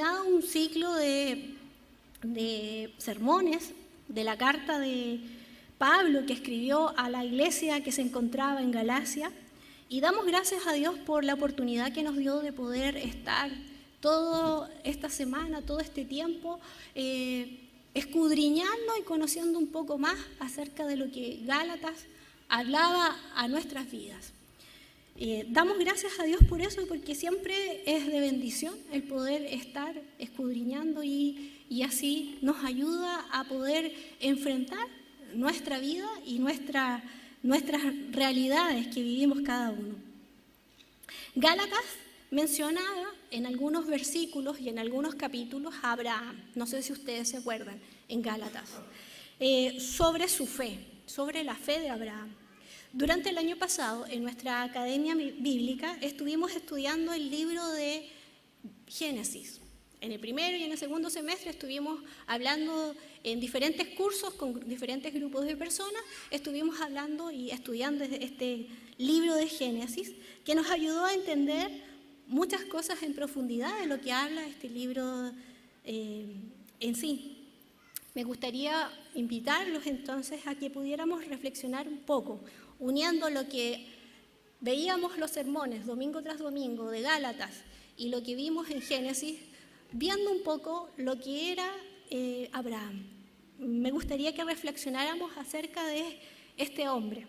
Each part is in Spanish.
terminado un ciclo de sermones de la carta de Pablo que escribió a la iglesia que se encontraba en Galacia, y damos gracias a Dios por la oportunidad que nos dio de poder estar toda esta semana, todo este tiempo, escudriñando y conociendo un poco más acerca de lo que Gálatas hablaba a nuestras vidas. Damos gracias a Dios por eso, porque siempre es de bendición el poder estar escudriñando y así nos ayuda a poder enfrentar nuestra vida y nuestras realidades que vivimos cada uno. Gálatas mencionaba en algunos versículos y en algunos capítulos a Abraham, no sé si ustedes se acuerdan, en Gálatas, sobre su fe, sobre la fe de Abraham. Durante el año pasado, en nuestra academia bíblica, estuvimos estudiando el libro de Génesis. En el primero y en el segundo semestre estuvimos hablando en diferentes cursos con diferentes grupos de personas, estuvimos hablando y estudiando este libro de Génesis, que nos ayudó a entender muchas cosas en profundidad de lo que habla este libro en sí. Me gustaría invitarlos entonces a que pudiéramos reflexionar un poco, uniendo lo que veíamos los sermones domingo tras domingo de Gálatas y lo que vimos en Génesis, viendo un poco lo que era Abraham. Me gustaría que reflexionáramos acerca de este hombre.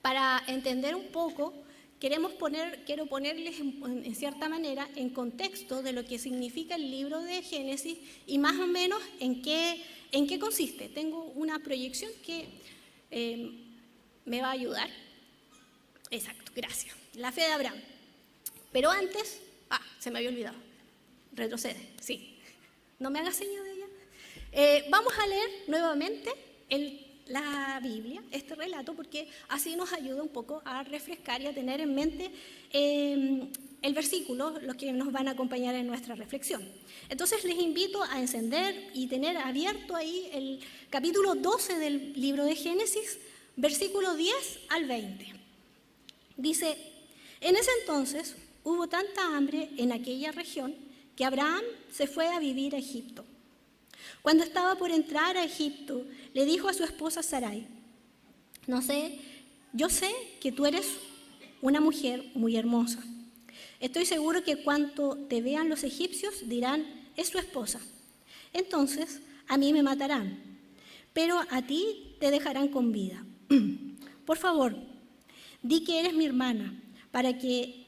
Para entender un poco, quiero ponerles en cierta manera en contexto de lo que significa el libro de Génesis y más o menos en qué consiste. Tengo una proyección que me va a ayudar. Exacto, gracias. La fe de Abraham. Pero antes, se me había olvidado. Retrocede, sí. No me hagas señas de ella. Vamos a leer nuevamente la Biblia, este relato, porque así nos ayuda un poco a refrescar y a tener en mente el versículo, los que nos van a acompañar en nuestra reflexión. Entonces les invito a encender y tener abierto ahí el capítulo 12 del libro de Génesis, versículo 10 al 20. Dice: en ese entonces hubo tanta hambre en aquella región que Abraham se fue a vivir a Egipto. Cuando estaba por entrar a Egipto, le dijo a su esposa Sarai: yo sé que tú eres una mujer muy hermosa. Estoy seguro que cuando te vean los egipcios dirán: es su esposa. Entonces a mí me matarán, pero a ti te dejarán con vida. Por favor, di que eres mi hermana, para que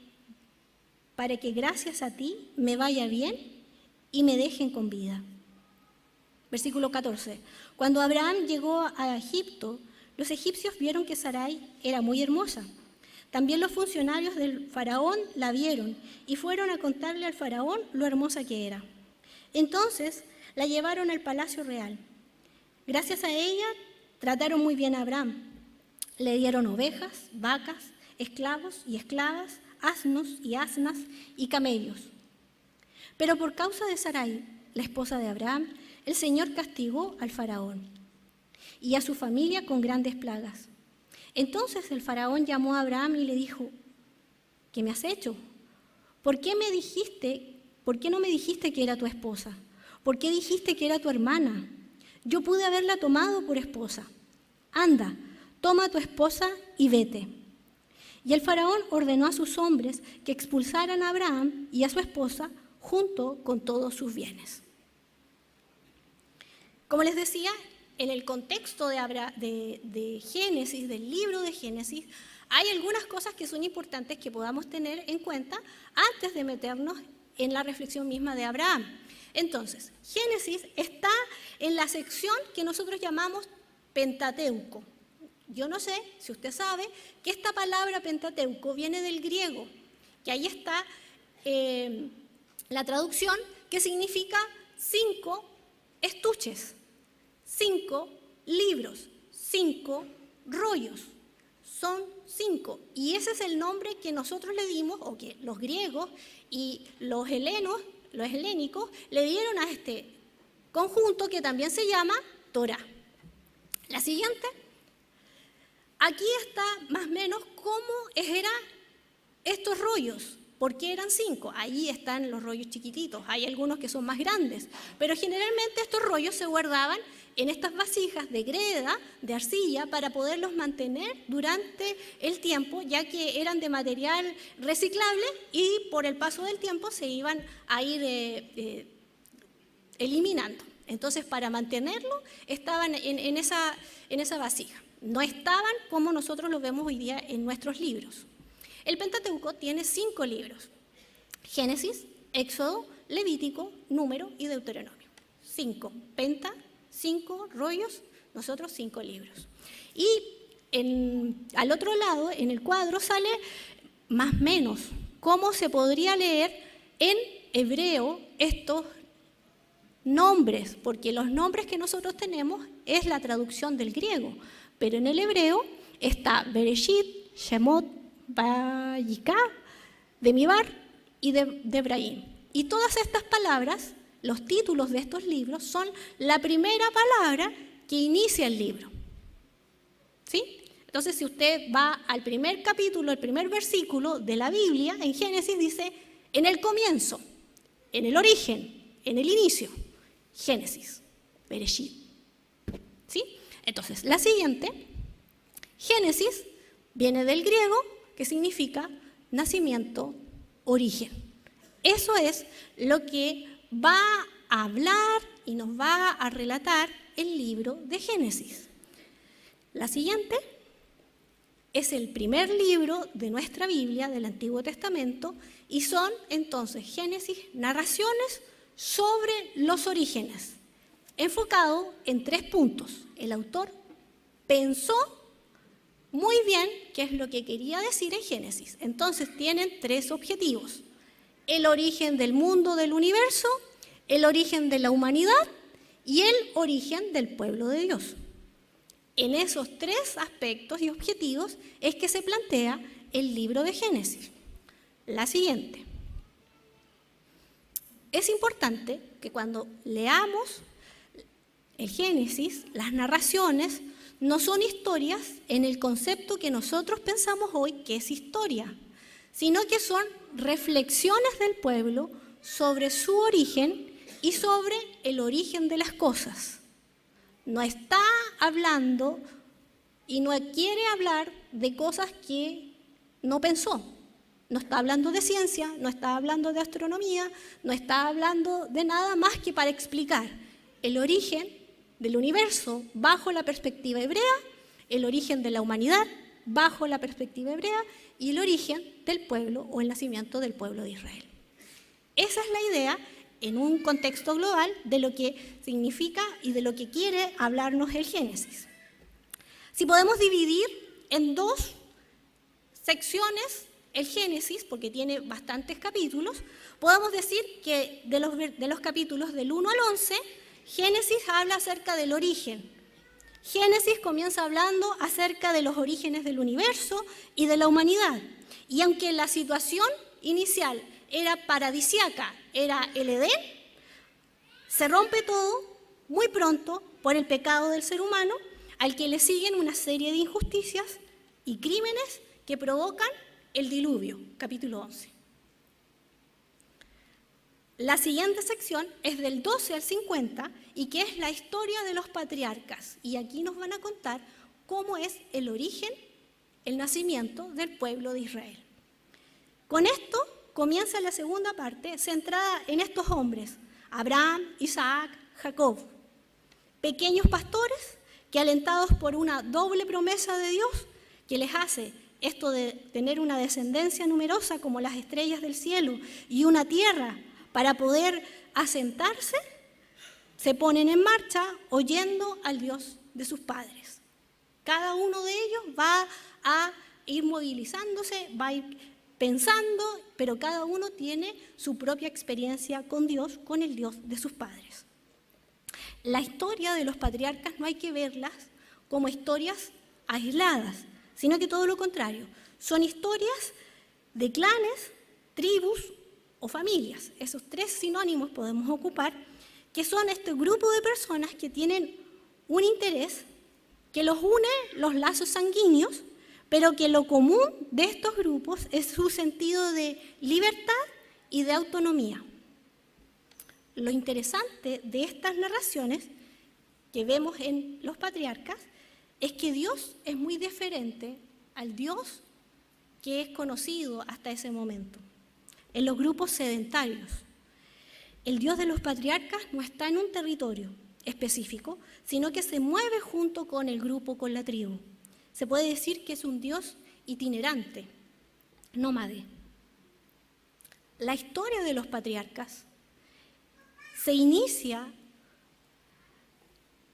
gracias a ti me vaya bien y me dejen con vida. Versículo 14. Cuando Abraham llegó a Egipto, los egipcios vieron que Sarai era muy hermosa. También los funcionarios del faraón la vieron y fueron a contarle al faraón lo hermosa que era. Entonces la llevaron al palacio real. Gracias a ella trataron muy bien a Abraham. Le dieron ovejas, vacas, esclavos y esclavas, asnos y asnas y camellos. Pero por causa de Sarai, la esposa de Abraham, el Señor castigó al faraón y a su familia con grandes plagas. Entonces el faraón llamó a Abraham y le dijo: ¿qué me has hecho? ¿Por qué no me dijiste que era tu esposa? ¿Por qué dijiste que era tu hermana? Yo pude haberla tomado por esposa. Anda, toma a tu esposa y vete. Y el faraón ordenó a sus hombres que expulsaran a Abraham y a su esposa junto con todos sus bienes. Como les decía, en el contexto de Génesis, del libro de Génesis, hay algunas cosas que son importantes que podamos tener en cuenta antes de meternos en la reflexión misma de Abraham. Entonces, Génesis está en la sección que nosotros llamamos Pentateuco. Yo no sé si usted sabe que esta palabra Pentateuco viene del griego, que ahí está la traducción, que significa 5 estuches, 5 libros, 5 rollos. Son 5. Y ese es el nombre que nosotros le dimos, o que los griegos y los helénicos le dieron a este conjunto que también se llama Torá. La siguiente. Aquí está más o menos cómo eran estos rollos. ¿Por qué eran 5? Ahí están los rollos chiquititos, hay algunos que son más grandes, pero generalmente estos rollos se guardaban en estas vasijas de greda, de arcilla, para poderlos mantener durante el tiempo, ya que eran de material reciclable y por el paso del tiempo se iban a ir eliminando. Entonces, para mantenerlo, estaban en esa vasija. No estaban como nosotros lo vemos hoy día en nuestros libros. El Pentateuco tiene 5 libros: Génesis, Éxodo, Levítico, Número y Deuteronomio. 5. Penta, 5 rollos, nosotros 5 libros. Y al otro lado, en el cuadro, sale más o menos cómo se podría leer en hebreo estos nombres, porque los nombres que nosotros tenemos es la traducción del griego, pero en el hebreo está Bereshit, Shemot, Vayikra, Demibar y Debraim. Y todas estas palabras, los títulos de estos libros, son la primera palabra que inicia el libro. ¿Sí? Entonces, si usted va al primer capítulo, el primer versículo de la Biblia, en Génesis dice, en el comienzo, en el origen, en el inicio. Génesis, Bereshit. ¿Sí? Entonces, la siguiente, Génesis, viene del griego, que significa nacimiento, origen. Eso es lo que va a hablar y nos va a relatar el libro de Génesis. La siguiente es el primer libro de nuestra Biblia, del Antiguo Testamento, y son entonces Génesis, narraciones sobre los orígenes, enfocado en 3 puntos. El autor pensó muy bien qué es lo que quería decir en Génesis. Entonces tienen 3 objetivos: el origen del mundo, del universo, el origen de la humanidad y el origen del pueblo de Dios. En esos 3 aspectos y objetivos es que se plantea el libro de Génesis. La siguiente. Es importante que cuando leamos el Génesis, las narraciones no son historias en el concepto que nosotros pensamos hoy que es historia, sino que son reflexiones del pueblo sobre su origen y sobre el origen de las cosas. No está hablando y no quiere hablar de cosas que no pensó. No está hablando de ciencia, no está hablando de astronomía, no está hablando de nada más que para explicar el origen del universo bajo la perspectiva hebrea, el origen de la humanidad bajo la perspectiva hebrea y el origen del pueblo o el nacimiento del pueblo de Israel. Esa es la idea en un contexto global de lo que significa y de lo que quiere hablarnos el Génesis. Si podemos dividir en 2 secciones el Génesis, porque tiene bastantes capítulos, podemos decir que de los capítulos del 1 al 11, Génesis habla acerca del origen. Génesis comienza hablando acerca de los orígenes del universo y de la humanidad. Y aunque la situación inicial era paradisíaca, era el Edén, se rompe todo muy pronto por el pecado del ser humano, al que le siguen una serie de injusticias y crímenes que provocan el diluvio, capítulo 11. La siguiente sección es del 12 al 50 y que es la historia de los patriarcas. Y aquí nos van a contar cómo es el origen, el nacimiento del pueblo de Israel. Con esto comienza la segunda parte centrada en estos hombres: Abraham, Isaac, Jacob. Pequeños pastores que, alentados por una doble promesa de Dios que les hace esto de tener una descendencia numerosa como las estrellas del cielo y una tierra para poder asentarse, se ponen en marcha oyendo al Dios de sus padres. Cada uno de ellos va a ir movilizándose, va a ir pensando, pero cada uno tiene su propia experiencia con Dios, con el Dios de sus padres. La historia de los patriarcas no hay que verlas como historias aisladas, sino que todo lo contrario, son historias de clanes, tribus o familias. Esos 3 sinónimos podemos ocupar, que son este grupo de personas que tienen un interés que los une los lazos sanguíneos, pero que lo común de estos grupos es su sentido de libertad y de autonomía. Lo interesante de estas narraciones que vemos en los patriarcas es que Dios es muy diferente al Dios que es conocido hasta ese momento. En los grupos sedentarios, el Dios de los patriarcas no está en un territorio específico, sino que se mueve junto con el grupo, con la tribu. Se puede decir que es un Dios itinerante, nómade. La historia de los patriarcas se inicia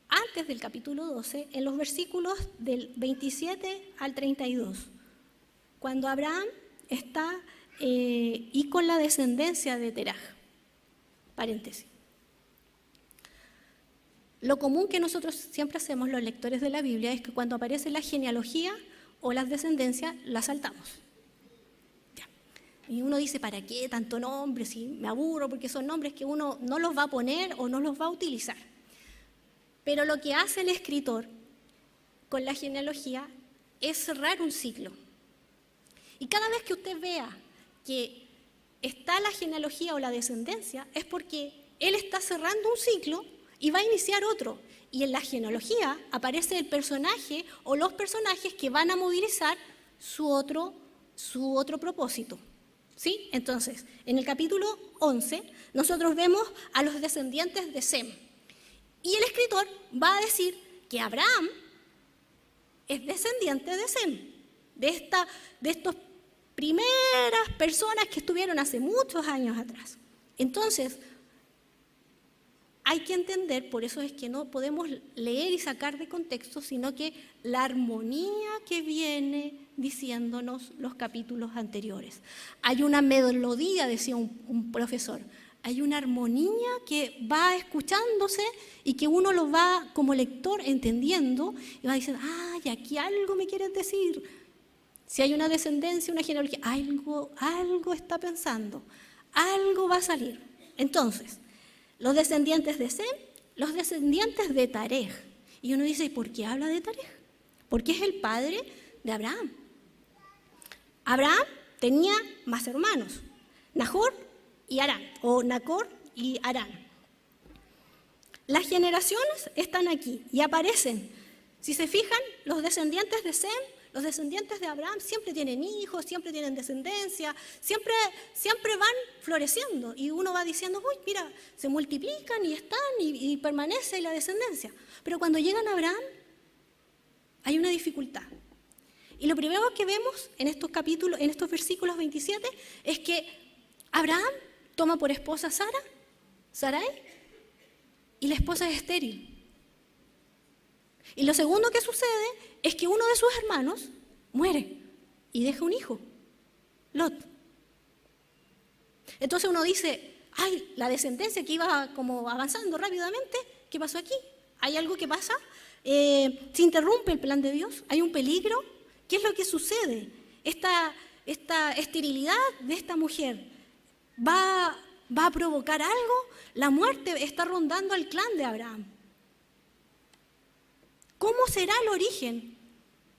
antes del capítulo 12, en los versículos del 27 al 32, cuando Abraham está y con la descendencia de Teraj. Paréntesis. Lo común que nosotros siempre hacemos, los lectores de la Biblia, es que cuando aparece la genealogía o las descendencias, las saltamos. Ya. Y uno dice, ¿para qué tanto nombre? Si me aburro, porque son nombres que uno no los va a poner o no los va a utilizar. Pero lo que hace el escritor con la genealogía es cerrar un ciclo. Y cada vez que usted vea que está la genealogía o la descendencia, es porque él está cerrando un ciclo y va a iniciar otro. Y en la genealogía aparece el personaje o los personajes que van a movilizar su otro propósito. ¿Sí? Entonces, en el capítulo 11, nosotros vemos a los descendientes de Sem. Y el escritor va a decir que Abraham es descendiente de Sem, de estas primeras personas que estuvieron hace muchos años atrás. Entonces, hay que entender, por eso es que no podemos leer y sacar de contexto, sino que la armonía que viene diciéndonos los capítulos anteriores. Hay una melodía, decía un profesor, hay una armonía que va escuchándose y que uno lo va como lector entendiendo y va diciendo, ay, aquí algo me quieres decir. Si hay una descendencia, una genealogía, algo está pensando, algo va a salir. Entonces, los descendientes de Sem, los descendientes de Tarej. Y uno dice, ¿y por qué habla de Tarej? Porque es el padre de Abraham. Abraham tenía más hermanos, Nahor y Harán, o Nacor y Harán. Las generaciones están aquí y aparecen. Si se fijan, los descendientes de Sem, los descendientes de Abraham siempre tienen hijos, siempre tienen descendencia, siempre van floreciendo. Y uno va diciendo, uy, mira, se multiplican y están y permanece la descendencia. Pero cuando llegan a Abraham, hay una dificultad. Y lo primero que vemos en estos capítulos, en estos versículos 27, es que Abraham toma por esposa a Sarai, y la esposa es estéril. Y lo segundo que sucede es que uno de sus hermanos muere y deja un hijo, Lot. Entonces uno dice, ay, la descendencia que iba como avanzando rápidamente, ¿qué pasó aquí? ¿Hay algo que pasa? ¿Se interrumpe el plan de Dios? ¿Hay un peligro? ¿Qué es lo que sucede? Esta esterilidad de esta mujer va a provocar algo. La muerte está rondando al clan de Abraham. ¿Cómo será el origen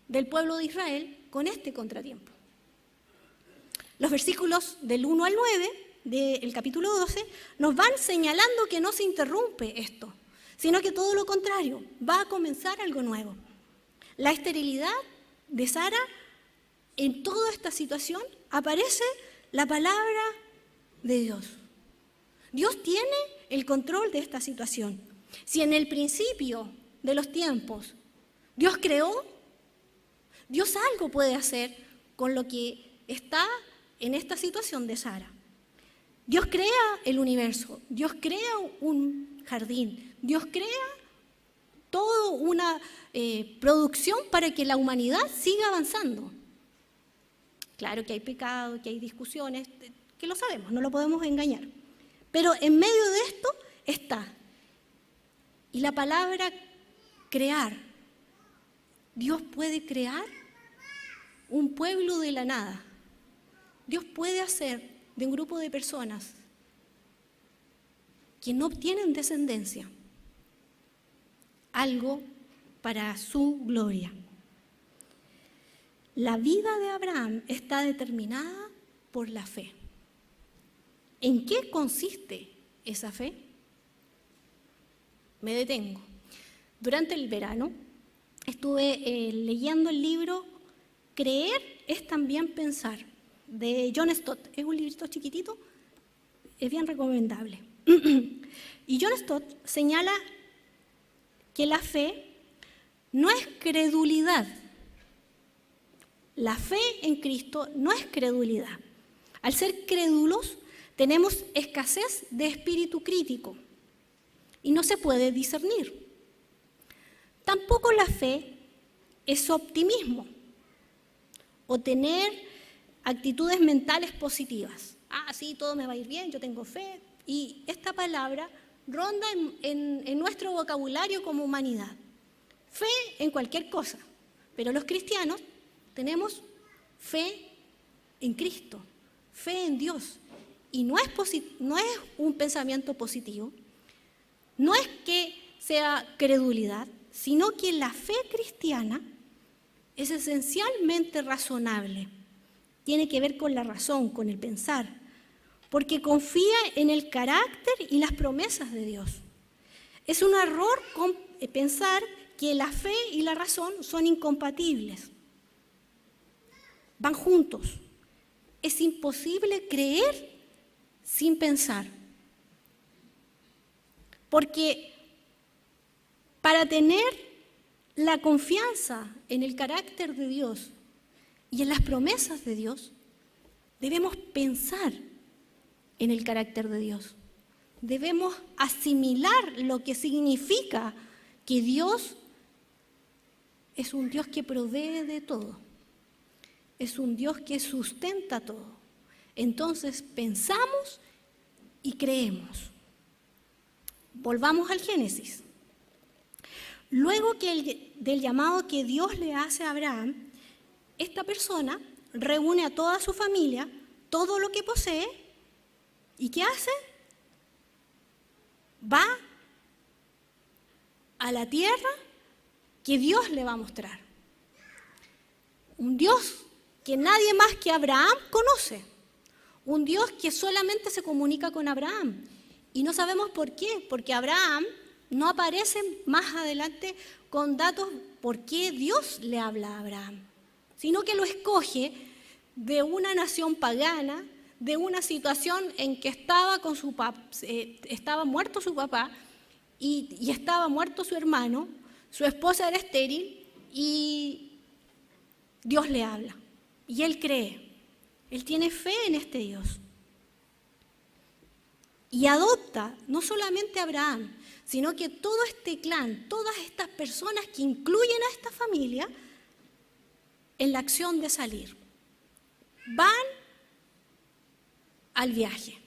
del pueblo de Israel con este contratiempo? Los versículos del 1 al 9 del capítulo 12 nos van señalando que no se interrumpe esto, sino que todo lo contrario, va a comenzar algo nuevo. La esterilidad de Sara, en toda esta situación aparece la palabra de Dios. Dios tiene el control de esta situación. Si en el principio de los tiempos Dios creó, Dios algo puede hacer con lo que está en esta situación de Sara. Dios crea el universo, Dios crea un jardín, Dios crea toda una producción para que la humanidad siga avanzando. Claro que hay pecado, que hay discusiones, que lo sabemos, no lo podemos engañar. Pero en medio de esto está. Y la palabra crear. Dios puede crear un pueblo de la nada. Dios puede hacer de un grupo de personas que no tienen descendencia algo para su gloria. La vida de Abraham está determinada por la fe. ¿En qué consiste esa fe? Me detengo. Durante el verano estuve leyendo el libro Creer es también pensar, de John Stott. Es un librito chiquitito, es bien recomendable. Y John Stott señala que la fe no es credulidad. La fe en Cristo no es credulidad. Al ser crédulos, tenemos escasez de espíritu crítico y no se puede discernir. Tampoco la fe es optimismo o tener actitudes mentales positivas. Sí, todo me va a ir bien, yo tengo fe. Y esta palabra ronda en nuestro vocabulario como humanidad. Fe en cualquier cosa, pero los cristianos tenemos fe en Cristo, fe en Dios. Y no es un pensamiento positivo, no es que sea credulidad, sino que la fe cristiana es esencialmente razonable. Tiene que ver con la razón, con el pensar, porque confía en el carácter y las promesas de Dios. Es un error pensar que la fe y la razón son incompatibles. Van juntos. Es imposible creer sin pensar. Porque para tener la confianza en el carácter de Dios y en las promesas de Dios, debemos pensar en el carácter de Dios. Debemos asimilar lo que significa que Dios es un Dios que provee de todo. Es un Dios que sustenta todo. Entonces pensamos y creemos. Volvamos al Génesis. Luego del llamado que Dios le hace a Abraham, esta persona reúne a toda su familia, todo lo que posee, ¿y qué hace? Va a la tierra que Dios le va a mostrar. Un Dios que nadie más que Abraham conoce. Un Dios que solamente se comunica con Abraham. Y no sabemos por qué, porque Abraham no aparece más adelante con datos por qué Dios le habla a Abraham, sino que lo escoge de una nación pagana, de una situación en que estaba muerto su papá y estaba muerto su hermano, su esposa era estéril y Dios le habla. Y él cree, él tiene fe en este Dios. Y adopta no solamente a Abraham, sino que todo este clan, todas estas personas que incluyen a esta familia en la acción de salir. Van al viaje.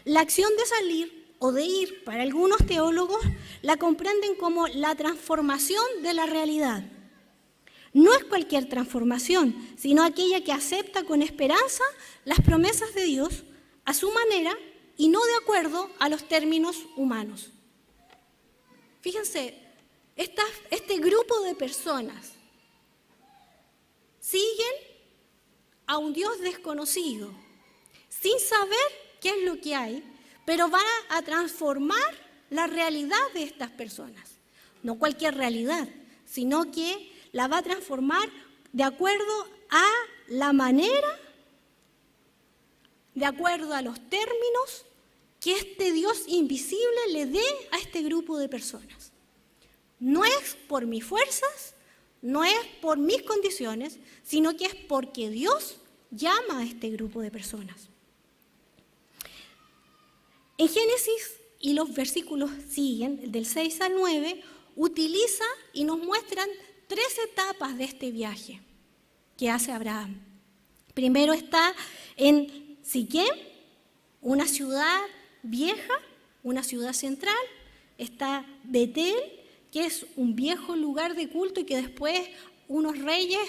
La acción de salir o de ir, para algunos teólogos, la comprenden como la transformación de la realidad. No es cualquier transformación, sino aquella que acepta con esperanza las promesas de Dios a su manera y no de acuerdo a los términos humanos. Fíjense, este grupo de personas siguen a un Dios desconocido, sin saber qué es lo que hay, pero van a transformar la realidad de estas personas. No cualquier realidad, sino que la va a transformar de acuerdo a la manera, de acuerdo a los términos que este Dios invisible le dé a este grupo de personas. No es por mis fuerzas, no es por mis condiciones, sino que es porque Dios llama a este grupo de personas. En Génesis, y los versículos siguen, del 6 al 9, utiliza y nos muestran 3 etapas de este viaje que hace Abraham. Primero está en Siquem, una ciudad vieja, una ciudad central. Está Betel, que es un viejo lugar de culto y que después unos reyes,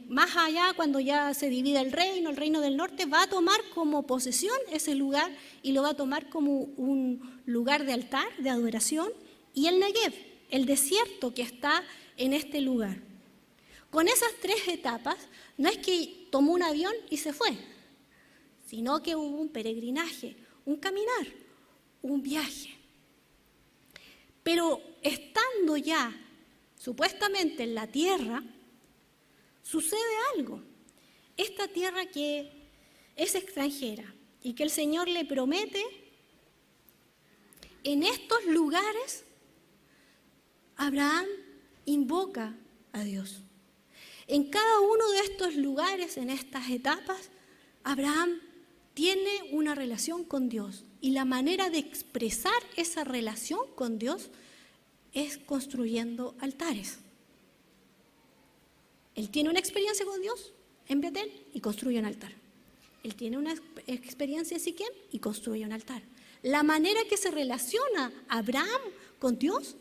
más allá, cuando ya se divide el reino del norte, va a tomar como posesión ese lugar y lo va a tomar como un lugar de altar, de adoración. Y el Negev, el desierto que está en este lugar. Con esas 3 etapas, no es que tomó un avión y se fue, sino que hubo un peregrinaje, un caminar, un viaje. Pero estando ya supuestamente en la tierra, sucede algo. Esta tierra que es extranjera y que el Señor le promete, en estos lugares, Abraham invoca a Dios. En cada uno de estos lugares, en estas etapas, Abraham tiene una relación con Dios. Y la manera de expresar esa relación con Dios es construyendo altares. Él tiene una experiencia con Dios en Betel y construye un altar. Él tiene una experiencia en Siquem y construye un altar. La manera que se relaciona Abraham con Dios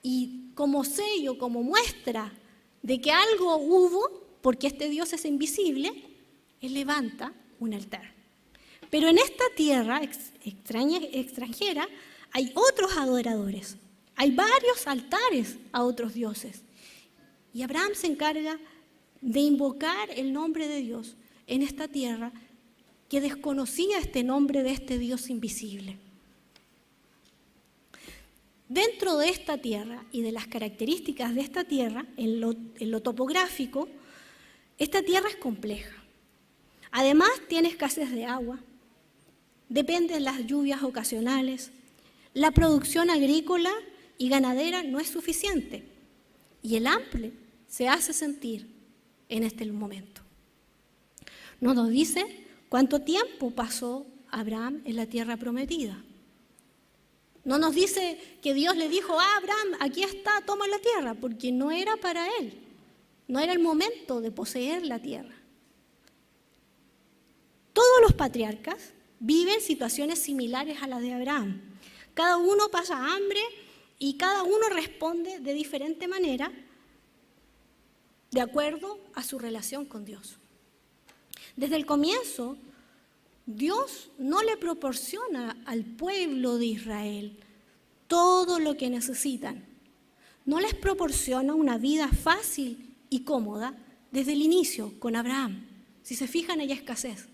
y como sello, como muestra de que algo hubo, porque este Dios es invisible, él levanta un altar. Pero en esta tierra extranjera hay otros adoradores, hay varios altares a otros dioses. Y Abraham se encarga de invocar el nombre de Dios en esta tierra que desconocía este nombre de este Dios invisible. Dentro de esta tierra y de las características de esta tierra, en lo topográfico, esta tierra es compleja. Además, tiene escasez de agua, depende de las lluvias ocasionales, la producción agrícola y ganadera no es suficiente y el hambre se hace sentir en este momento. No nos dice cuánto tiempo pasó Abraham en la tierra prometida. No nos dice que Dios le dijo, Abraham, aquí está, toma la tierra, porque no era para él, no era el momento de poseer la tierra. Todos los patriarcas viven situaciones similares a las de Abraham. Cada uno pasa hambre y cada uno responde de diferente manera de acuerdo a su relación con Dios. Desde el comienzo, Dios no le proporciona al pueblo de Israel todo lo que necesitan. No les proporciona una vida fácil y cómoda desde el inicio con Abraham. Si se fijan, hay escasez.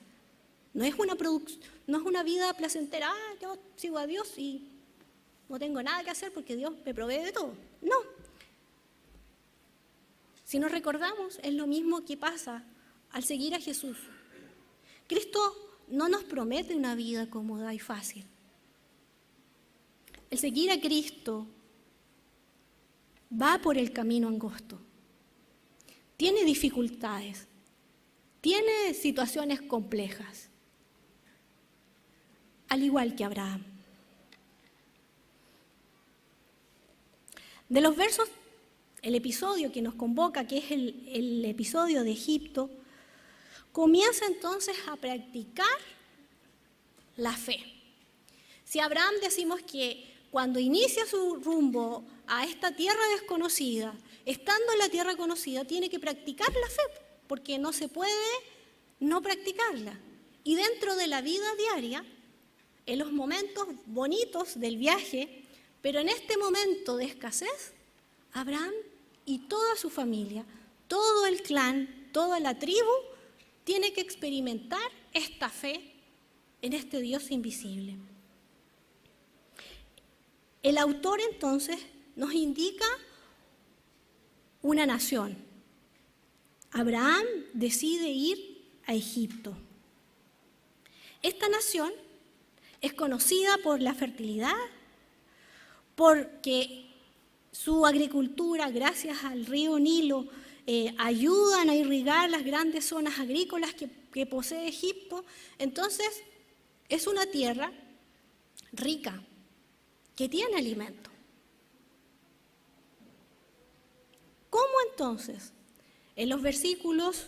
No es una vida placentera, yo sigo a Dios y no tengo nada que hacer porque Dios me provee de todo. No. Si nos recordamos, es lo mismo que pasa al seguir a Jesús. Cristo no nos promete una vida cómoda y fácil. El seguir a Cristo va por el camino angosto. Tiene dificultades, tiene situaciones complejas, al igual que Abraham. De los versos, el episodio que nos convoca, que es el episodio de Egipto, comienza entonces a practicar la fe. Si Abraham decimos que cuando inicia su rumbo a esta tierra desconocida, estando en la tierra conocida, tiene que practicar la fe, porque no se puede no practicarla. Y dentro de la vida diaria, en los momentos bonitos del viaje, pero en este momento de escasez, Abraham y toda su familia, todo el clan, toda la tribu, tiene que experimentar esta fe en este Dios invisible. El autor entonces nos indica una nación. Abraham decide ir a Egipto. Esta nación es conocida por la fertilidad, porque su agricultura, gracias al río Nilo, ayudan a irrigar las grandes zonas agrícolas que posee Egipto. Entonces, es una tierra rica, que tiene alimento. ¿Cómo entonces? En los versículos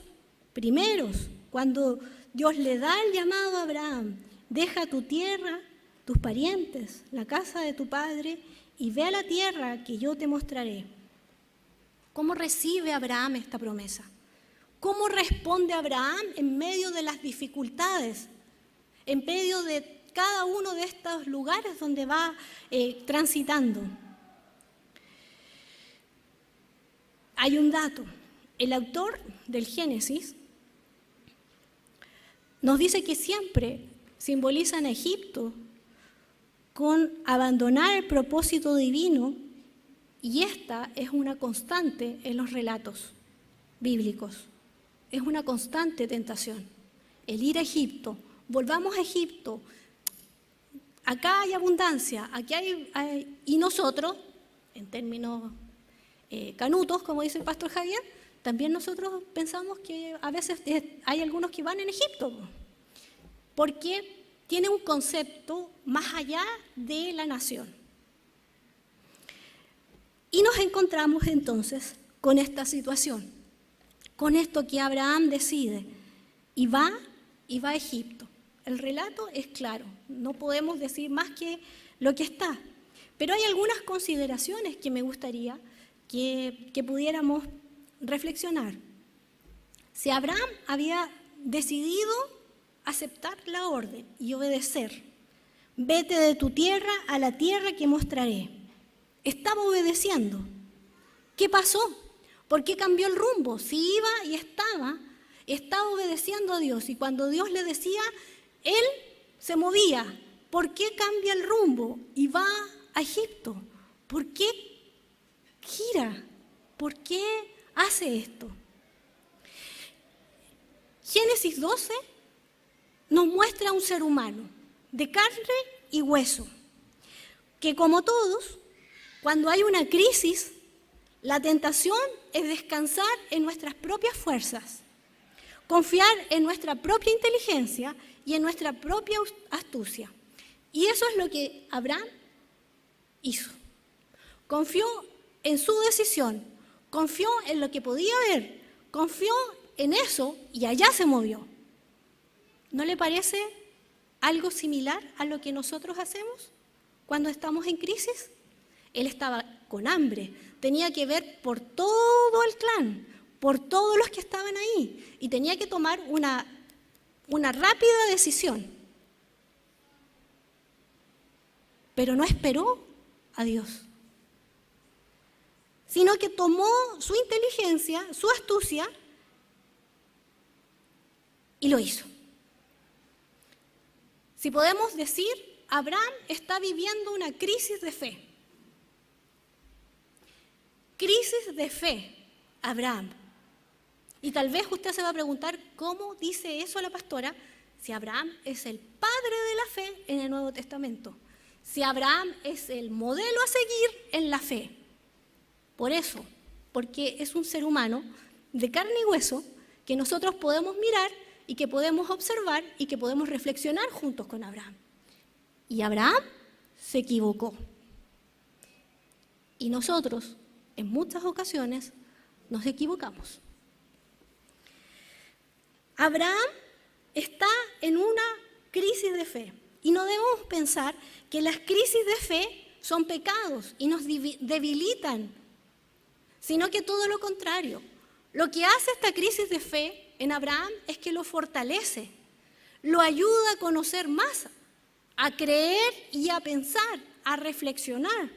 primeros, cuando Dios le da el llamado a Abraham, deja tu tierra, tus parientes, la casa de tu padre, y ve a la tierra que yo te mostraré. ¿Cómo recibe Abraham esta promesa? ¿Cómo responde Abraham en medio de las dificultades, en medio de cada uno de estos lugares donde va transitando? Hay un dato. el autor del Génesis nos dice que siempre simbolizan a Egipto con abandonar el propósito divino, y esta es una constante en los relatos bíblicos. Es una constante tentación, el ir a Egipto. Volvamos a Egipto. Acá hay abundancia, aquí y nosotros, en términos canutos, como dice el pastor Javier, también nosotros pensamos que a veces hay algunos que van en Egipto, porque tiene un concepto más allá de la nación. Y nos encontramos entonces con esta situación, con esto que Abraham decide, y va a Egipto. El relato es claro, no podemos decir más que lo que está, pero hay algunas consideraciones que me gustaría que pudiéramos reflexionar. Si Abraham había decidido aceptar la orden y obedecer, vete de tu tierra a la tierra que mostraré, estaba obedeciendo. ¿Qué pasó? ¿Por qué cambió el rumbo? Si iba y estaba obedeciendo a Dios, y cuando Dios le decía, él se movía. ¿Por qué cambia el rumbo y va a Egipto? ¿Por qué gira? ¿Por qué hace esto? Génesis 12 nos muestra a un ser humano de carne y hueso, que como todos, cuando hay una crisis, la tentación es descansar en nuestras propias fuerzas, confiar en nuestra propia inteligencia y en nuestra propia astucia. Y eso es lo que Abraham hizo. Confió en su decisión, confió en lo que podía ver, confió en eso y allá se movió. ¿No le parece algo similar a lo que nosotros hacemos cuando estamos en crisis? Él estaba con hambre, tenía que ver por todo el clan, por todos los que estaban ahí, y tenía que tomar una rápida decisión. Pero no esperó a Dios, sino que tomó su inteligencia, su astucia, y lo hizo. Si podemos decir, Abraham está viviendo una crisis de fe. Crisis de fe, Abraham. Y tal vez usted se va a preguntar, ¿cómo dice eso la pastora? Si Abraham es el padre de la fe en el Nuevo Testamento. Si Abraham es el modelo a seguir en la fe. Por eso, porque es un ser humano de carne y hueso que nosotros podemos mirar y que podemos observar y que podemos reflexionar juntos con Abraham. Y Abraham se equivocó. Y nosotros, en muchas ocasiones, nos equivocamos. Abraham está en una crisis de fe y no debemos pensar que las crisis de fe son pecados y nos debilitan, sino que todo lo contrario. Lo que hace esta crisis de fe en Abraham es que lo fortalece, lo ayuda a conocer más, a creer y a pensar, a reflexionar.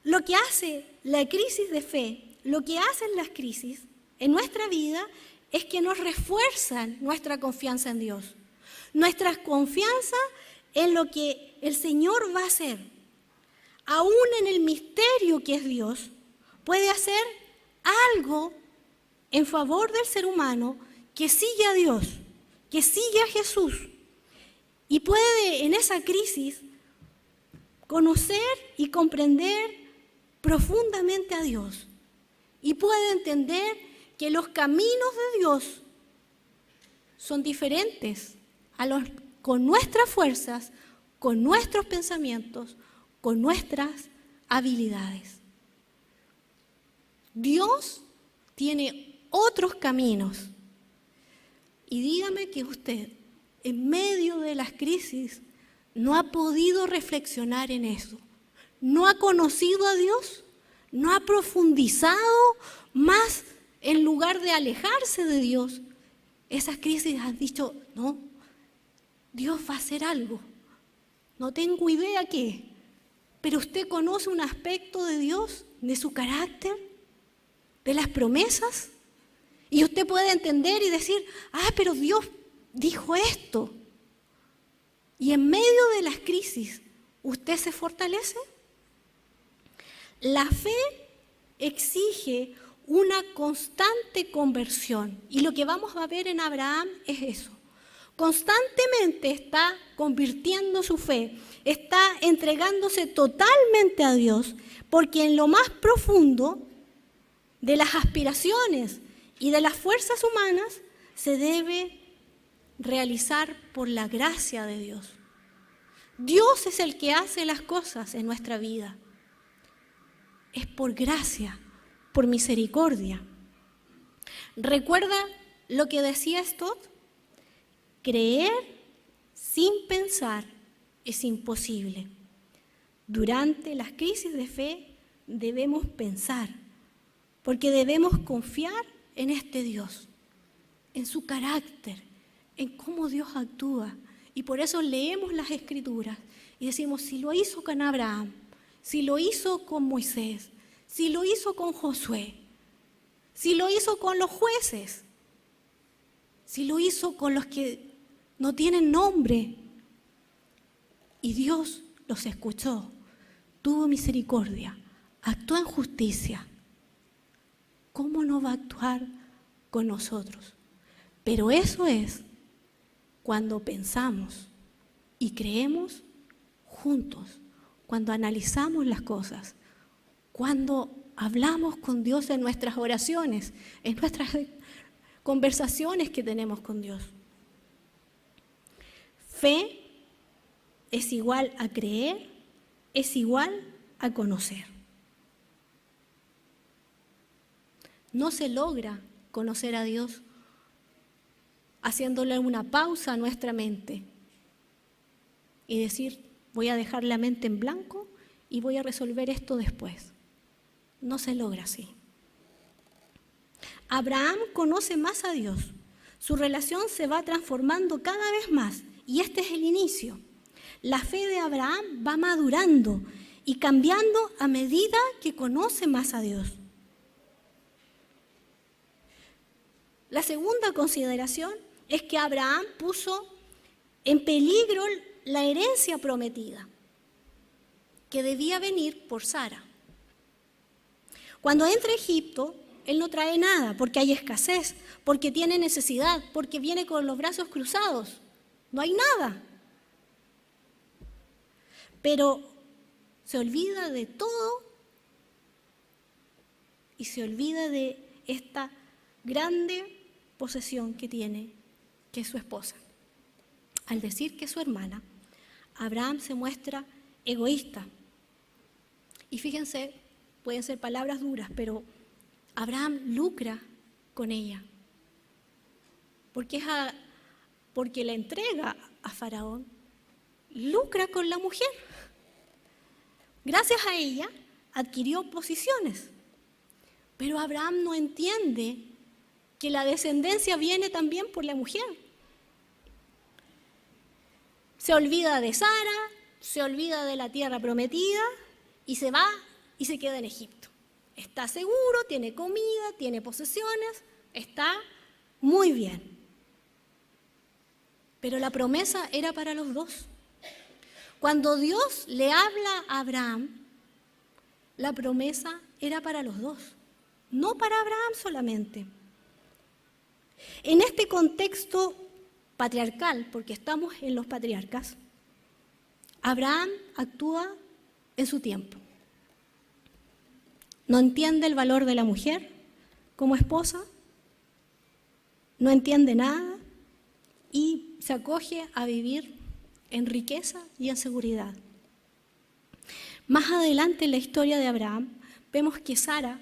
Lo que hace la crisis de fe, lo que hacen las crisis en nuestra vida es que nos refuerzan nuestra confianza en Dios, nuestra confianza en lo que el Señor va a hacer. Aún en el misterio que es Dios, puede hacer algo en favor del ser humano que sigue a Dios, que sigue a Jesús, y puede en esa crisis conocer y comprender profundamente a Dios, y puede entender que los caminos de Dios son diferentes con nuestras fuerzas, con nuestros pensamientos, con nuestras habilidades. Dios tiene otros caminos. Y dígame que usted, en medio de las crisis, no ha podido reflexionar en eso. No ha conocido a Dios, no ha profundizado más en lugar de alejarse de Dios. Esas crisis han dicho, no, Dios va a hacer algo. No tengo idea qué, pero usted conoce un aspecto de Dios, de su carácter. de las promesas. Y usted puede entender y decir, pero Dios dijo esto. Y en medio de las crisis, ¿usted se fortalece? La fe exige una constante conversión. Y lo que vamos a ver en Abraham es eso. Constantemente está convirtiendo su fe, está entregándose totalmente a Dios, porque en lo más profundo de las aspiraciones y de las fuerzas humanas se debe realizar por la gracia de Dios. Dios es el que hace las cosas en nuestra vida. Es por gracia, por misericordia. ¿Recuerda lo que decía Stott? Creer sin pensar es imposible. Durante las crisis de fe debemos pensar, porque debemos confiar en este Dios, en su carácter, en cómo Dios actúa. Y por eso leemos las Escrituras y decimos, si lo hizo con Abraham, si lo hizo con Moisés, si lo hizo con Josué, si lo hizo con los jueces, si lo hizo con los que no tienen nombre, y Dios los escuchó, tuvo misericordia, actuó en justicia, ¿cómo no va a actuar con nosotros? Pero eso es cuando pensamos y creemos juntos, cuando analizamos las cosas, cuando hablamos con Dios en nuestras oraciones, en nuestras conversaciones que tenemos con Dios. Fe es igual a creer, es igual a conocer. No se logra conocer a Dios haciéndole una pausa a nuestra mente y decir, voy a dejar la mente en blanco y voy a resolver esto después. No se logra así. Abraham conoce más a Dios. Su relación se va transformando cada vez más y este es el inicio. La fe de Abraham va madurando y cambiando a medida que conoce más a Dios. La segunda consideración es que Abraham puso en peligro la herencia prometida, que debía venir por Sara. Cuando entra a Egipto, él no trae nada, porque hay escasez, porque tiene necesidad, porque viene con los brazos cruzados. No hay nada. Pero se olvida de todo y se olvida de esta grande posesión que tiene, que es su esposa. Al decir que es su hermana, Abraham se muestra egoísta. Y fíjense, pueden ser palabras duras, pero Abraham lucra con ella. Porque la entrega a Faraón, lucra con la mujer. Gracias a ella adquirió posiciones. Pero Abraham no entiende que la descendencia viene también por la mujer. Se olvida de Sara, se olvida de la tierra prometida y se va y se queda en Egipto. Está seguro, tiene comida, tiene posesiones, está muy bien. Pero la promesa era para los dos. Cuando Dios le habla a Abraham, la promesa era para los dos, no para Abraham solamente. En este contexto patriarcal, porque estamos en los patriarcas, Abraham actúa en su tiempo. No entiende el valor de la mujer como esposa, no entiende nada y se acoge a vivir en riqueza y en seguridad. Más adelante en la historia de Abraham, vemos que Sara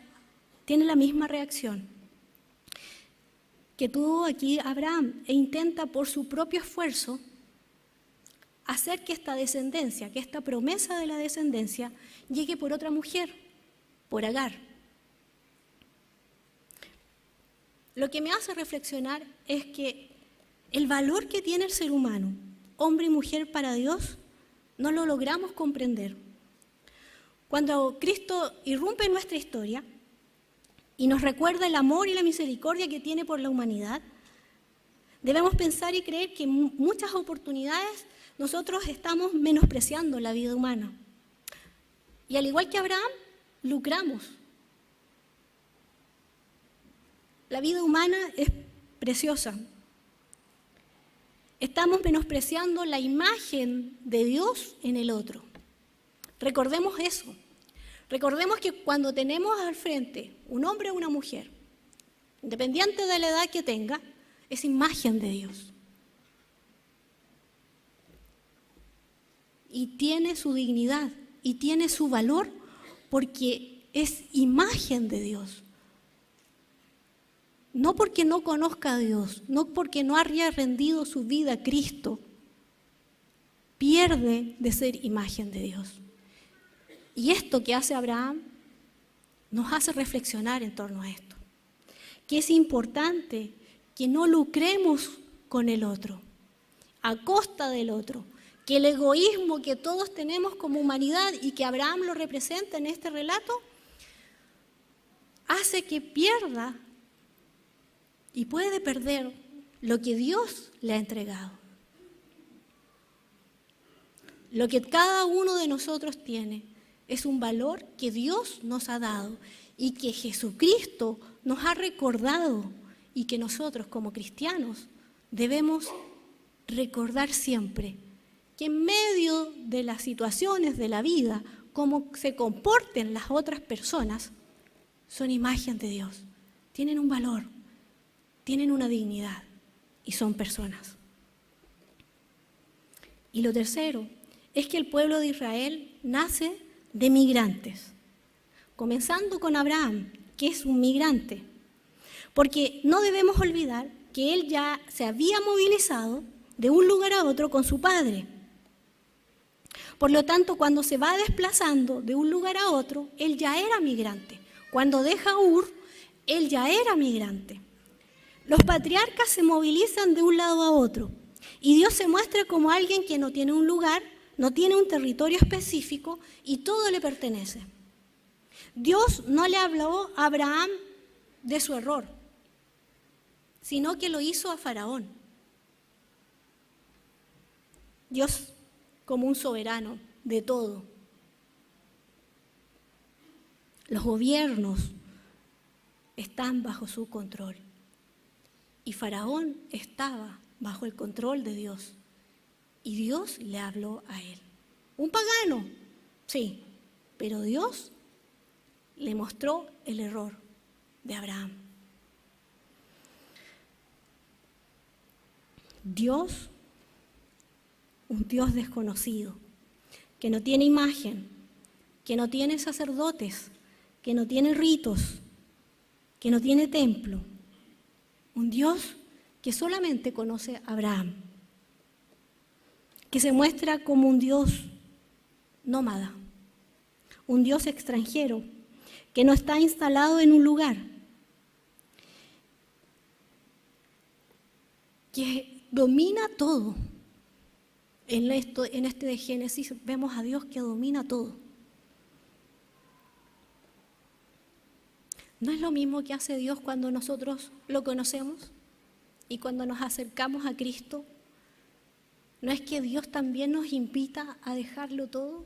tiene la misma reacción que tuvo aquí Abraham e intenta por su propio esfuerzo hacer que esta descendencia, que esta promesa de la descendencia llegue por otra mujer, por Agar. Lo que me hace reflexionar es que el valor que tiene el ser humano, hombre y mujer para Dios, no lo logramos comprender. Cuando Cristo irrumpe en nuestra historia y nos recuerda el amor y la misericordia que tiene por la humanidad, debemos pensar y creer que en muchas oportunidades nosotros estamos menospreciando la vida humana. Y al igual que Abraham, lucramos. La vida humana es preciosa. Estamos menospreciando la imagen de Dios en el otro. Recordemos eso. Recordemos que cuando tenemos al frente un hombre o una mujer, independiente de la edad que tenga, es imagen de Dios. Y tiene su dignidad y tiene su valor porque es imagen de Dios. No porque no conozca a Dios, no porque no haya rendido su vida a Cristo, pierde de ser imagen de Dios. Y esto que hace Abraham nos hace reflexionar en torno a esto. Que es importante que no lucremos con el otro, a costa del otro. Que el egoísmo que todos tenemos como humanidad y que Abraham lo representa en este relato, hace que pierda y puede perder lo que Dios le ha entregado. Lo que cada uno de nosotros tiene es un valor que Dios nos ha dado y que Jesucristo nos ha recordado y que nosotros como cristianos debemos recordar siempre que en medio de las situaciones de la vida, cómo se comporten las otras personas, son imagen de Dios, tienen un valor, tienen una dignidad y son personas. Y lo tercero es que el pueblo de Israel nace de migrantes, comenzando con Abraham, que es un migrante, porque no debemos olvidar que él ya se había movilizado de un lugar a otro con su padre. Por lo tanto, cuando se va desplazando de un lugar a otro, él ya era migrante. Cuando deja Ur, él ya era migrante. Los patriarcas se movilizan de un lado a otro y Dios se muestra como alguien que no tiene un lugar, no tiene un territorio específico y todo le pertenece. Dios no le habló a Abraham de su error, sino que lo hizo a Faraón. Dios como un soberano de todo. Los gobiernos están bajo su control. Y Faraón estaba bajo el control de Dios. Y Dios le habló a él. Un pagano, sí, pero Dios le mostró el error de Abraham. Dios, un Dios desconocido, que no tiene imagen, que no tiene sacerdotes, que no tiene ritos, que no tiene templo. Un Dios que solamente conoce a Abraham, que se muestra como un Dios nómada, un Dios extranjero, que no está instalado en un lugar, que domina todo. En este de Génesis vemos a Dios que domina todo. ¿No es lo mismo que hace Dios cuando nosotros lo conocemos y cuando nos acercamos a Cristo? ¿No es que Dios también nos invita a dejarlo todo?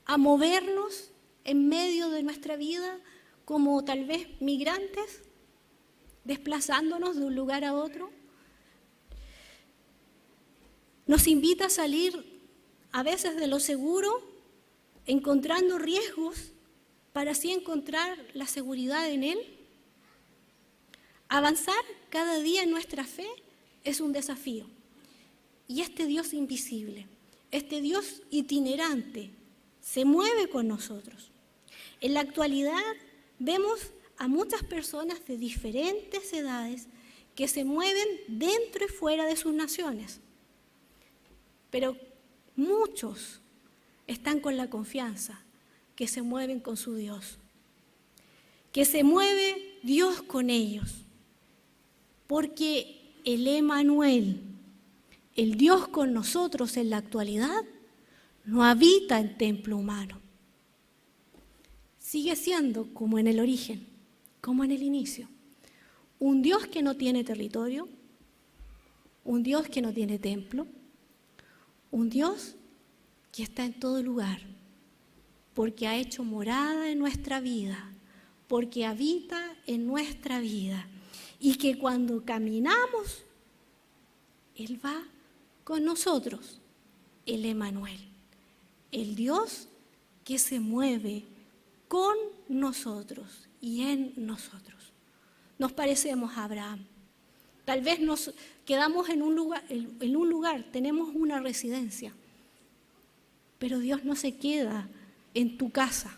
A movernos en medio de nuestra vida como tal vez migrantes, desplazándonos de un lugar a otro. Nos invita a salir a veces de lo seguro, encontrando riesgos para así encontrar la seguridad en Él. Avanzar cada día en nuestra fe es un desafío. Y este Dios invisible, este Dios itinerante, se mueve con nosotros. En la actualidad vemos a muchas personas de diferentes edades que se mueven dentro y fuera de sus naciones. Pero muchos están con la confianza que se mueven con su Dios, que se mueve Dios con ellos, porque el Emmanuel, el Dios con nosotros en la actualidad, no habita en templo humano. Sigue siendo como en el origen, como en el inicio. Un Dios que no tiene territorio, un Dios que no tiene templo, un Dios que está en todo lugar, porque ha hecho morada en nuestra vida, porque habita en nuestra vida, y que cuando caminamos, Él va con nosotros, el Emmanuel, el Dios que se mueve con nosotros y en nosotros. Nos parecemos a Abraham. Tal vez nos quedamos en un lugar, tenemos una residencia, pero Dios no se queda en tu casa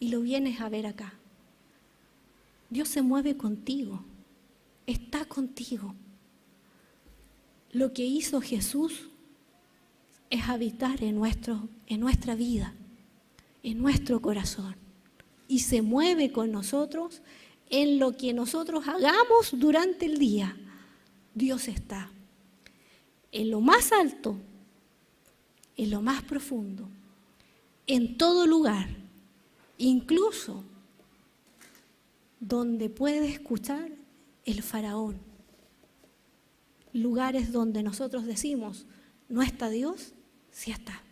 y lo vienes a ver acá. Dios se mueve contigo, está contigo. Lo que hizo Jesús es habitar en nuestra vida, en nuestro corazón, y se mueve con nosotros en lo que nosotros hagamos durante el día. Dios está en lo más alto, en lo más profundo, en todo lugar, incluso donde puede escuchar el faraón. Lugares donde nosotros decimos, ¿no está Dios? Sí está.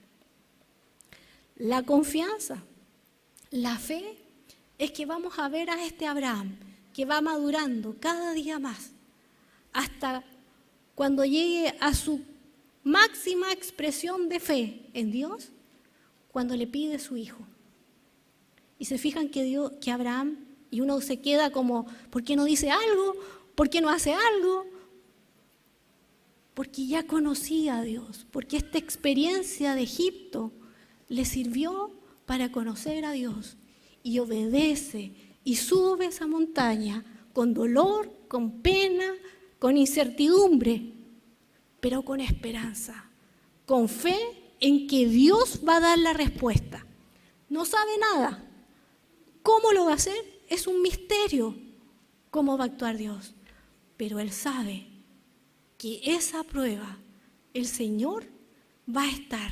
La confianza, la fe, es que vamos a ver a este Abraham que va madurando cada día más, hasta cuando llegue a su máxima expresión de fe en Dios, cuando le pide su hijo. Y se fijan que Abraham, y uno se queda como, ¿por qué no dice algo? ¿Por qué no hace algo? Porque ya conocía a Dios, porque esta experiencia de Egipto le sirvió para conocer a Dios, y obedece y sube esa montaña con dolor, con pena, con incertidumbre, pero con esperanza, con fe en que Dios va a dar la respuesta. No sabe nada. ¿Cómo lo va a hacer? Es un misterio cómo va a actuar Dios, pero Él sabe que esa prueba el Señor va a estar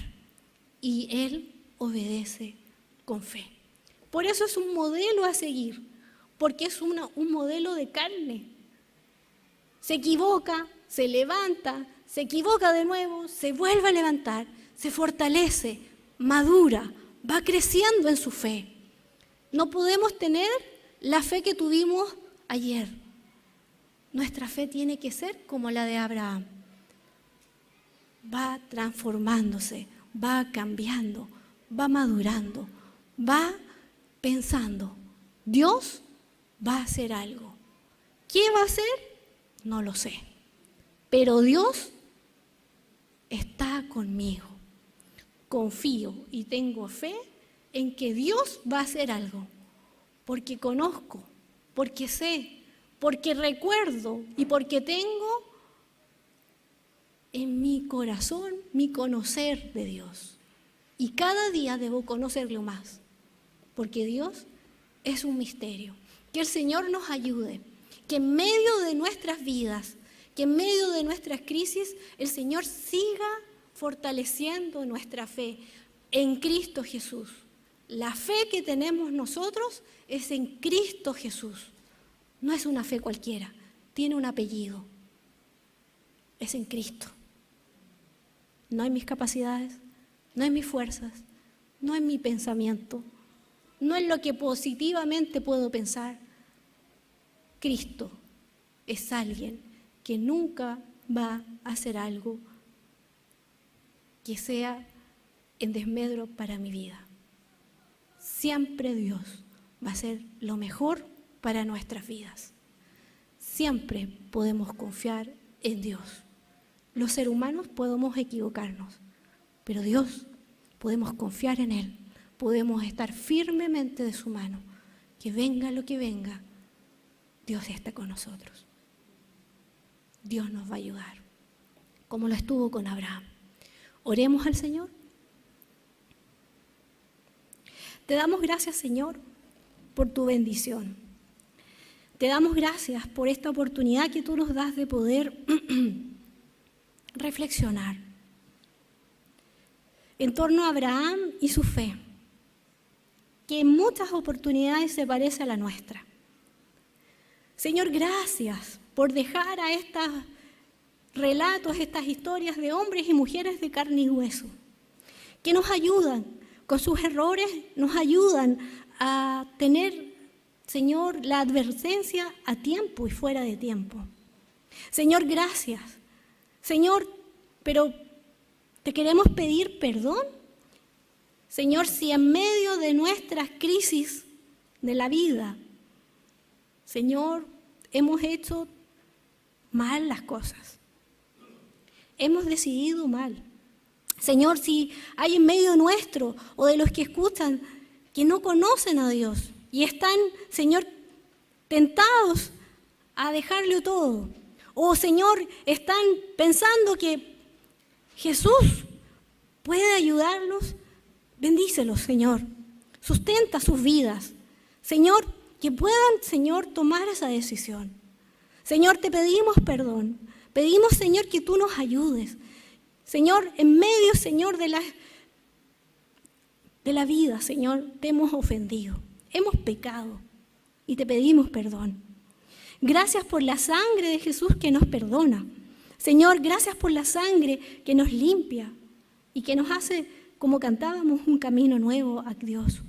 y Él obedece con fe. Por eso es un modelo a seguir, porque es un modelo de carne. Se equivoca, se levanta, se equivoca de nuevo, se vuelve a levantar, se fortalece, madura, va creciendo en su fe. No podemos tener la fe que tuvimos ayer. Nuestra fe tiene que ser como la de Abraham. Va transformándose, va cambiando, va madurando, va pensando, Dios va a hacer algo. ¿Qué va a hacer? No lo sé. Pero Dios está conmigo. Confío y tengo fe en que Dios va a hacer algo. Porque conozco, porque sé, porque recuerdo y porque tengo en mi corazón mi conocer de Dios. Y cada día debo conocerlo más, porque Dios es un misterio. Que el Señor nos ayude, que en medio de nuestras vidas, que en medio de nuestras crisis, el Señor siga fortaleciendo nuestra fe en Cristo Jesús. La fe que tenemos nosotros es en Cristo Jesús. No es una fe cualquiera, tiene un apellido. Es en Cristo. No en mis capacidades, no en mis fuerzas, no en mi pensamiento, no en lo que positivamente puedo pensar. Cristo es alguien que nunca va a hacer algo que sea en desmedro para mi vida. Siempre Dios va a hacer lo mejor para nuestras vidas. Siempre podemos confiar en Dios. Los seres humanos podemos equivocarnos, pero Dios podemos confiar en Él. Podemos estar firmemente de su mano. Que venga lo que venga, Dios está con nosotros. Dios nos va a ayudar, como lo estuvo con Abraham. Oremos al Señor. Te damos gracias, Señor, por tu bendición. Te damos gracias por esta oportunidad que tú nos das de poder reflexionar en torno a Abraham y su fe, que en muchas oportunidades se parece a la nuestra. Señor, gracias por dejar a estos relatos, estas historias de hombres y mujeres de carne y hueso, que nos ayudan con sus errores, nos ayudan a tener, Señor, la advertencia a tiempo y fuera de tiempo. Señor, gracias. Señor, pero te queremos pedir perdón. Señor, si en medio de nuestras crisis de la vida, Señor, hemos hecho mal las cosas, hemos decidido mal. Señor, si hay en medio nuestro o de los que escuchan que no conocen a Dios y están, Señor, tentados a dejarlo todo, o Señor, están pensando que Jesús puede ayudarlos, bendícelos, Señor, sustenta sus vidas. Señor, que puedan, Señor, tomar esa decisión. Señor, te pedimos perdón. Pedimos, Señor, que tú nos ayudes. Señor, en medio, Señor, de la vida, Señor, te hemos ofendido. Hemos pecado y te pedimos perdón. Gracias por la sangre de Jesús que nos perdona. Señor, gracias por la sangre que nos limpia y que nos hace, como cantábamos, un camino nuevo a Dios.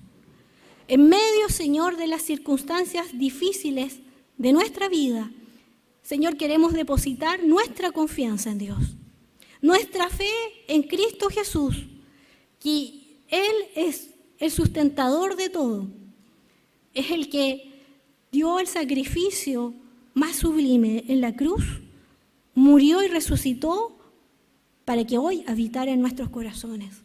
En medio, Señor, de las circunstancias difíciles de nuestra vida, Señor, queremos depositar nuestra confianza en Dios, nuestra fe en Cristo Jesús, que Él es el sustentador de todo, es el que dio el sacrificio más sublime en la cruz, murió y resucitó para que hoy habitara en nuestros corazones.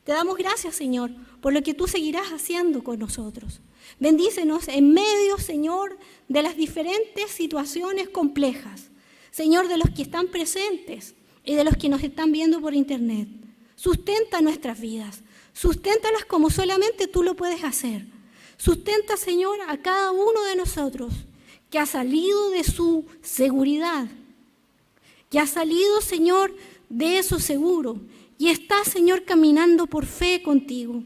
Te damos gracias, Señor, por lo que tú seguirás haciendo con nosotros. Bendícenos en medio, Señor, de las diferentes situaciones complejas. Señor, de los que están presentes y de los que nos están viendo por internet. Sustenta nuestras vidas. Susténtalas como solamente tú lo puedes hacer. Sustenta, Señor, a cada uno de nosotros que ha salido de su seguridad, que ha salido, Señor, de eso seguro y está, Señor, caminando por fe contigo.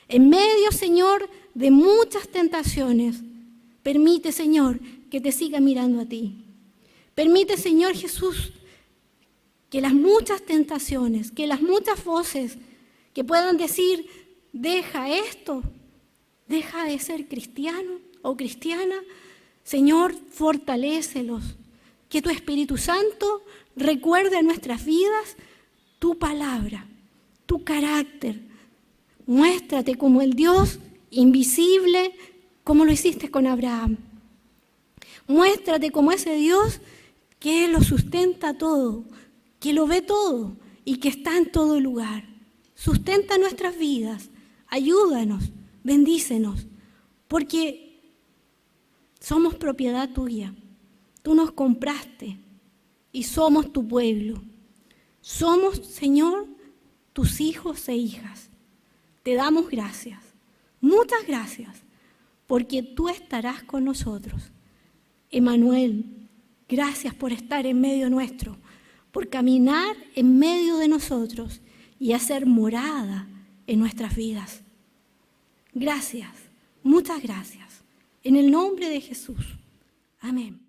En medio, Señor, de muchas tentaciones, permite, Señor, que te siga mirando a ti. Permite, Señor Jesús, que las muchas tentaciones, que las muchas voces que puedan decir, deja esto, deja de ser cristiano o cristiana, Señor, fortalécelos. Que tu Espíritu Santo recuerde en nuestras vidas tu palabra, tu carácter. Muéstrate como el Dios invisible, como lo hiciste con Abraham. Muéstrate como ese Dios que lo sustenta todo, que lo ve todo y que está en todo lugar. Sustenta nuestras vidas, ayúdanos, bendícenos, porque somos propiedad tuya. Tú nos compraste y somos tu pueblo. Somos, Señor, tus hijos e hijas. Te damos gracias, muchas gracias, porque tú estarás con nosotros. Emmanuel, gracias por estar en medio nuestro, por caminar en medio de nosotros y hacer morada en nuestras vidas. Gracias, muchas gracias. En el nombre de Jesús. Amén.